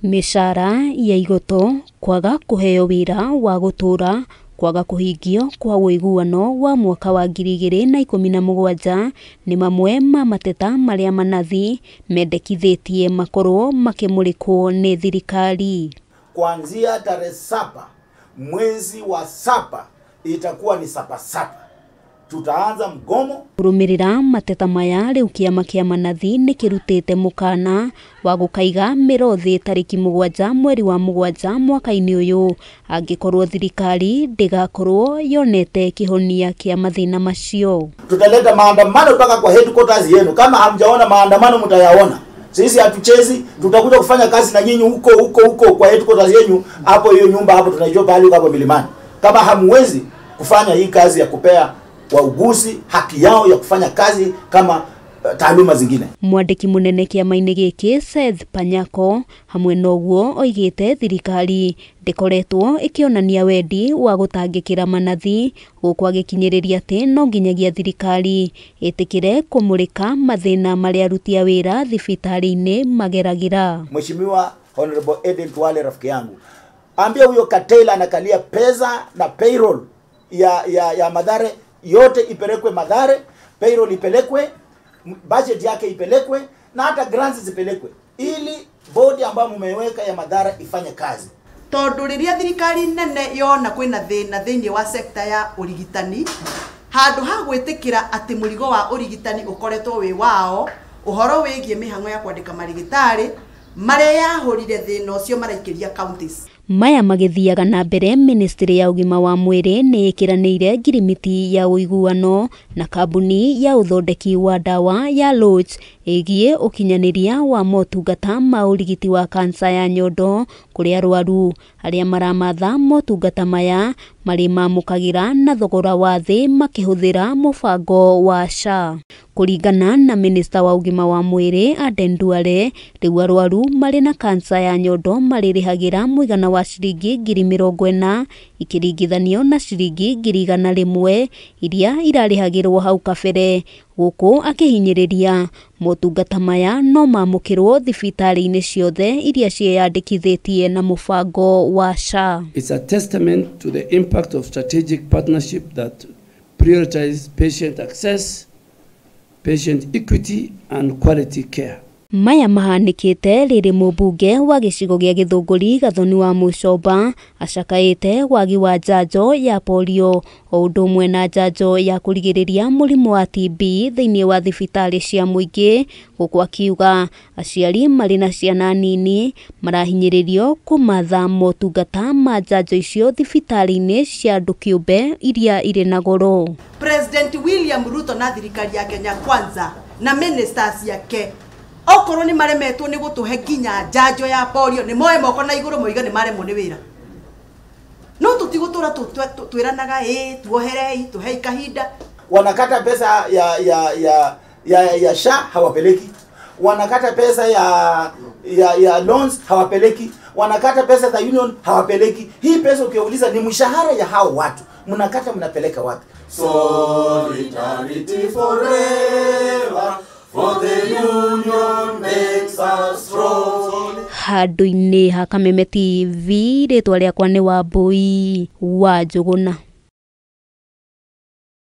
Mishara ya igoto, kwaga kuheo wira wa gutura, kwaga kuhingio kwa uiguano wa mwaka wa 2017 ni mamwe ma mateta maria manathi mendekithitie makorwo makimulikwo ni thirikari. Kuanzia tarehe 7 mwezi wa 7 itakuwa ni sapa. Tutaanza mgomo. Kurumirira mateta maya riu kiama kia manathi ni kirutite mukana wa gukaiga mirothi tariki 7 mweri wa 7 mwaka-ini uyu angikorwo thirikari ndigakorwo yonete kihonia kia mathina macio. Tutaleta maandamano mpaka kwa headquarters yenu. Kama hamjaona maandamano mtayaona. Sisi hatuchezi, tutakuja kufanya kazi na nyinyi huko kwa headquarters yenu hapo, hiyo nyumba hapo tunajua pale hapo milimani. Kama hamwezi kufanya hii kazi ya kupea wauguzi haki yao ya kufanya kazi kama taaluma zingine. Mwandiki munene kiama-ini giki Seth Panyako hamwe noguo oigite thirikari ndikoretwo ikionania wendi wa gutangikira manathi gukwa gikinyiriria ati no nginyagia thirikari itikire kumulika mathina maria aruti a wira thibitari-ini mageragira. Mheshimiwa Honorable Eden Twale rafiki yangu, ambia huyo Katela anakalia pesa na payroll ya Mathare yote ipelekwe Mathare, payroll ipelekwe, budget yake ipelekwe na hata grants zipelekwe ili bodi ambayo mmeweka ya Mathare ifanye kazi. Tondu riria thirikari nene yona kwina thina thiini wa sekta ya urigitani, handu ha gwitikira ati murigo wa urigitani ukoretwo wi wao, uhoro wigie mihango ya kwandika marigitari maria yahurire thina ucio maraikiria counties. Maya magithiaga na mbere, Ministry ya Ugima wa Mwiri ni ikiraniire ngirimiti ya uiguano na kambuni ya uthondeki wa dawa ya Loach igie ukinyaniria wa motungata ma urigiti wa kansa ya nyondo kuri arwaru aria maramatha motungata maya mari mamukagira na thogora wa thi makihuthira mubango wa SHA. Kuringana na Minister wa Ugima wa Mwiri Aden Duale, riu arwaru mari na kansa ya nyondo maririhagira muigana wa ciringi 40,000 ikiringithanio na ciringi 100,000 iria irarihagirwo hau kabere, guku akihinyiriria motungata maya no mamukirwo thibitari-ini ciothe iria cieyandikithitie na mubango wa SHA. It's a testament to the impact of strategic partnership that prioritize patient access, patient equity and quality care. Maya mahanikite riri mubunge wa gicigo gia Githunguri Gathoni wa Mucomba acakaite wagi wa njanjo ya polio o undu umwe na njanjo ya kurigiriria murimu wa TB thiini wa thibitari cia muingi, guku akiuga aciari mari na ciana nini marahinyiririo kumatha motungata ma njanjo icio thibitari-ini cia andu kiumbe iria iri na goro. President William Ruto na thirikari ya Kenya Kwanza na ministers yake okorwo ni maremetwo ni gutuhe nginya njanjo ya polio ni moe moko na iguru moiga ni maremwo ni wira. No tutigutura twiranaga tuoherei tuhei kahinda. Wanakata pesa ya SHA hawapeleki, wanakata pesa ya loans hawapeleki, wanakata pesa za union hawapeleki. Hii pesa ukiuliza ni mshahara ya hao watu, mnakata mnapeleka wapi? Solidarity forever, for the union makes us strong. Handu-ini ha Kameme TV, ritwa riakwa ni Wambui wa Njuguna.